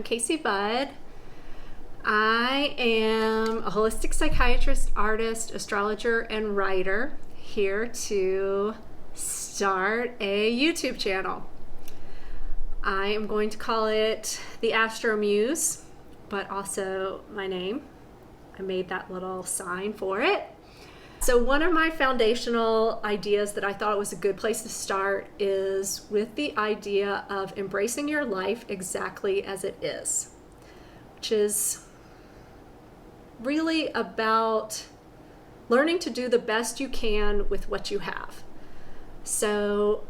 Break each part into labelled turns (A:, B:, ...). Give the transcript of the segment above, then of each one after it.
A: I'm Casey Budd. I am a holistic psychiatrist, artist, astrologer, and writer here to start a YouTube channel. I am going to call it the Astro Muse, but also my name. I made that little sign for it. So one of my foundational ideas that I thought was a good place to start is with the idea of embracing your life exactly as it is, which is really about learning to do the best you can with what you have. So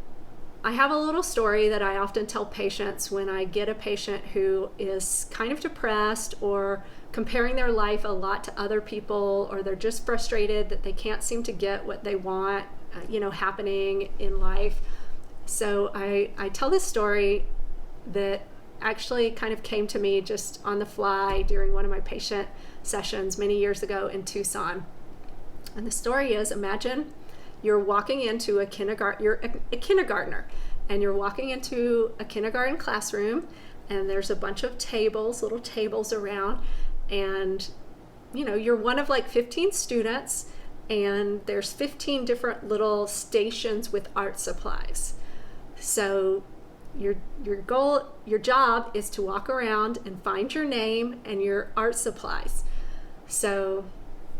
A: I have a little story that I often tell patients when I get a patient who is kind of depressed or comparing their life a lot to other people, or they're just frustrated that they can't seem to get what they want, happening in life. So I tell this story that actually kind of came to me just on the fly during one of my patient sessions many years ago in Tucson. And the story is, imagine you're walking into a kindergarten, you're a kindergartner, and you're walking into a kindergarten classroom, and there's a bunch of tables, little tables around, and you're one of like 15 students, and there's 15 different little stations with art supplies. So your job is to walk around and find your name and your art supplies. So,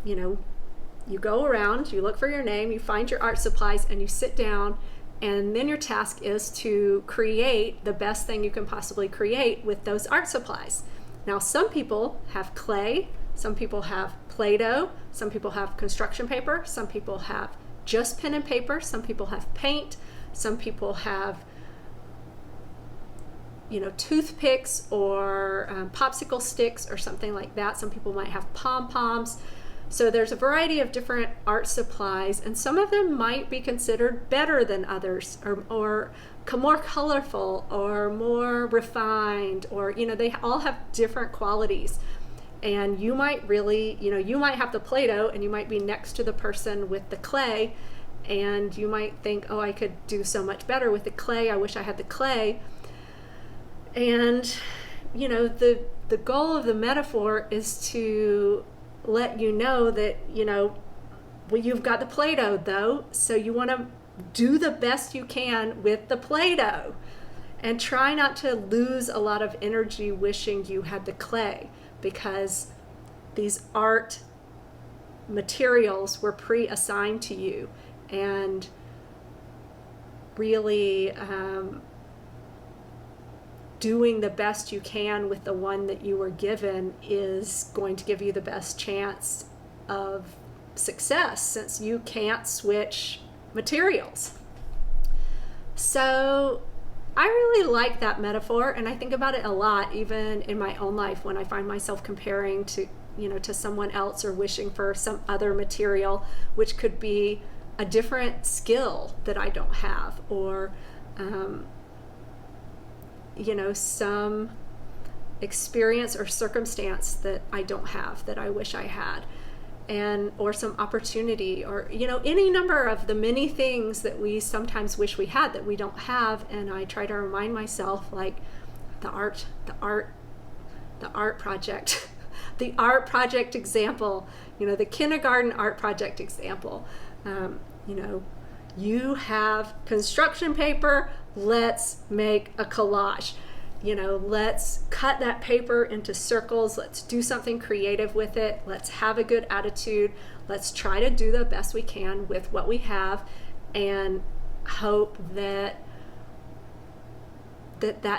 A: you go around, you look for your name, you find your art supplies, and you sit down, and then your task is to create the best thing you can possibly create with those art supplies. Now, some people have clay, some people have Play-Doh, some people have construction paper, some people have just pen and paper, some people have paint, some people have toothpicks or popsicle sticks or something like that. Some people might have pom-poms. So there's a variety of different art supplies, and some of them might be considered better than others, or more colorful or more refined, or they all have different qualities. And you might really, you might have the Play-Doh and you might be next to the person with the clay, and you might think, oh, I could do so much better with the clay, I wish I had the clay. And the goal of the metaphor is to let you know that you've got the Play-Doh though, so you want to do the best you can with the Play-Doh, and try not to lose a lot of energy wishing you had the clay, because these art materials were pre-assigned to you, and really doing the best you can with the one that you were given is going to give you the best chance of success, since you can't switch materials. So I really like that metaphor, and I think about it a lot even in my own life when I find myself comparing to someone else, or wishing for some other material, which could be a different skill that I don't have, or some experience or circumstance that I don't have that I wish I had, or some opportunity, or any number of the many things that we sometimes wish we had that we don't have. And I try to remind myself, like the art project the art project example, the kindergarten art project example. You have construction paper, let's make a collage. Let's cut that paper into circles. Let's do something creative with it. Let's have a good attitude. Let's try to do the best we can with what we have, and hope that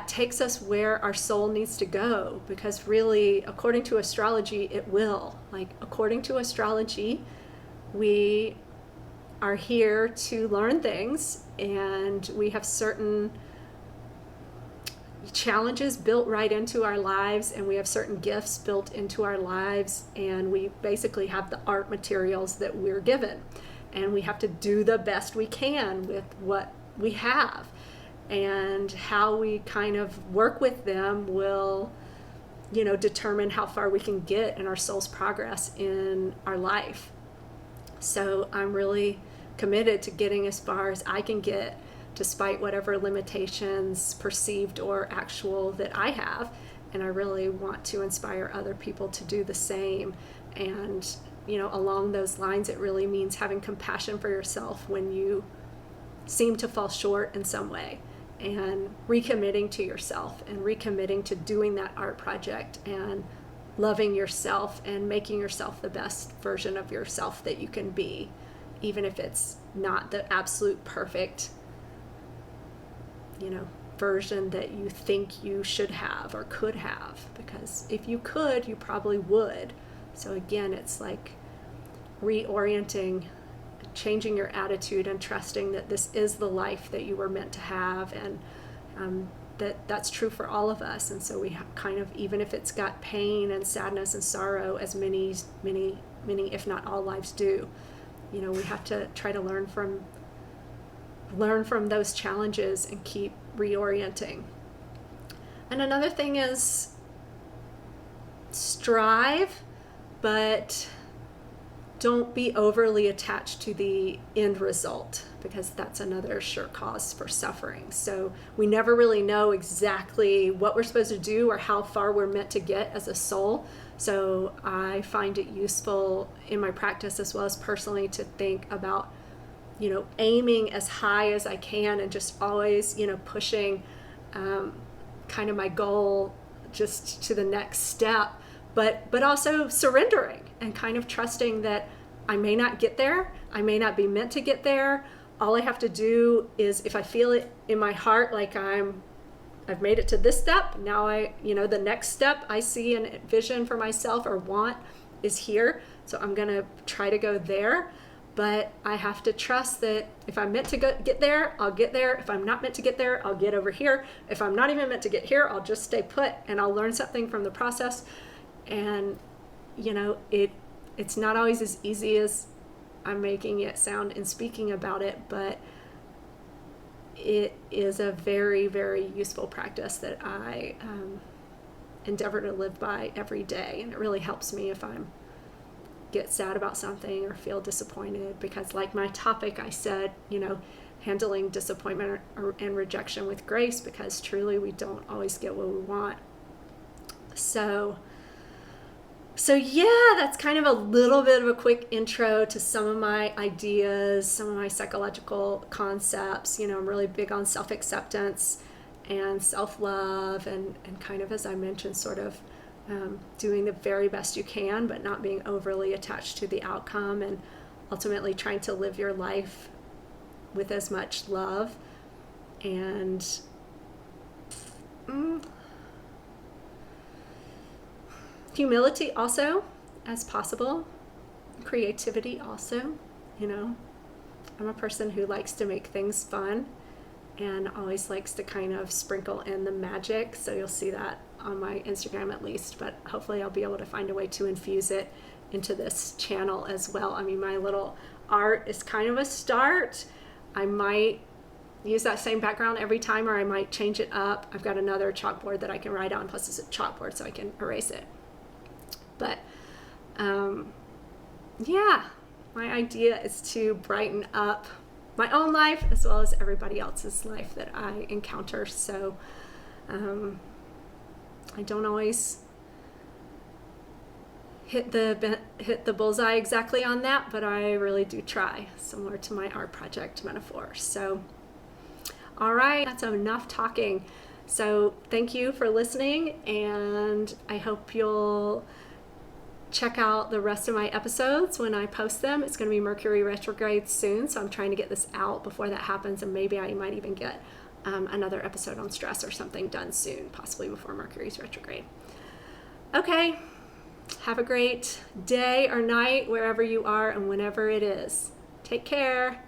A: takes us where our soul needs to go. Because really, according to astrology, it will. According to astrology, we are here to learn things, and we have certain challenges built right into our lives, and we have certain gifts built into our lives, and we basically have the art materials that we're given, and we have to do the best we can with what we have. And how we kind of work with them will determine how far we can get in our soul's progress in our life. So I'm really committed to getting as far as I can get, despite whatever limitations, perceived or actual, that I have, and I really want to inspire other people to do the same. And, you know, along those lines, it really means having compassion for yourself when you seem to fall short in some way, and recommitting to yourself and recommitting to doing that art project and loving yourself and making yourself the best version of yourself that you can be, even if it's not the absolute perfect, you know, version that you think you should have or could have, because if you could, you probably would. So again, it's like reorienting, changing your attitude, and trusting that this is the life that you were meant to have, and that's true for all of us. And so we kind of, even if it's got pain and sadness and sorrow, as many, if not all lives do, you know, we have to try to learn from those challenges and keep reorienting. And another thing is strive, but don't be overly attached to the end result, because that's another sure cause for suffering. So we never really know exactly what we're supposed to do or how far we're meant to get as a soul. So I find it useful in my practice as well as personally to think about, you know, aiming as high as I can and just always, you know, pushing kind of my goal just to the next step, but also surrendering and kind of trusting that I may not get there, I may not be meant to get there. All I have to do is, if I feel it in my heart, like I've made it to this step, now the next step I see and vision for myself or want is here. So I'm going to try to go there. But I have to trust that if I'm meant to get there, I'll get there. If I'm not meant to get there, I'll get over here. If I'm not even meant to get here, I'll just stay put and I'll learn something from the process. And, you know, it's not always as easy as I'm making it sound in speaking about it, but it is a very, very useful practice that I endeavor to live by every day. And it really helps me if I'm get sad about something or feel disappointed, because like my topic, I said, you know, handling disappointment and rejection with grace, because truly we don't always get what we want. So yeah, that's kind of a little bit of a quick intro to some of my ideas, some of my psychological concepts. You know, I'm really big on self-acceptance and self-love, and kind of, as I mentioned, sort of doing the very best you can, but not being overly attached to the outcome, and ultimately trying to live your life with as much love and humility also as possible, creativity also. You know, I'm a person who likes to make things fun and always likes to kind of sprinkle in the magic, so you'll see that on my Instagram at least, but hopefully I'll be able to find a way to infuse it into this channel as well. I mean, my little art is kind of a start. I might use that same background every time, or I might change it up. I've got another chalkboard that I can write on, plus it's a chalkboard so I can erase it. But yeah, my idea is to brighten up my own life as well as everybody else's life that I encounter. So I don't always hit the bullseye exactly on that, but I really do try, similar to my art project metaphor. So all right, that's enough talking. So thank you for listening, and I hope you'll check out the rest of my episodes when I post them. It's going to be Mercury retrograde soon, so I'm trying to get this out before that happens, and maybe I might even get another episode on stress or something done soon, possibly before Mercury's retrograde. Okay, have a great day or night wherever you are and whenever it is. Take care.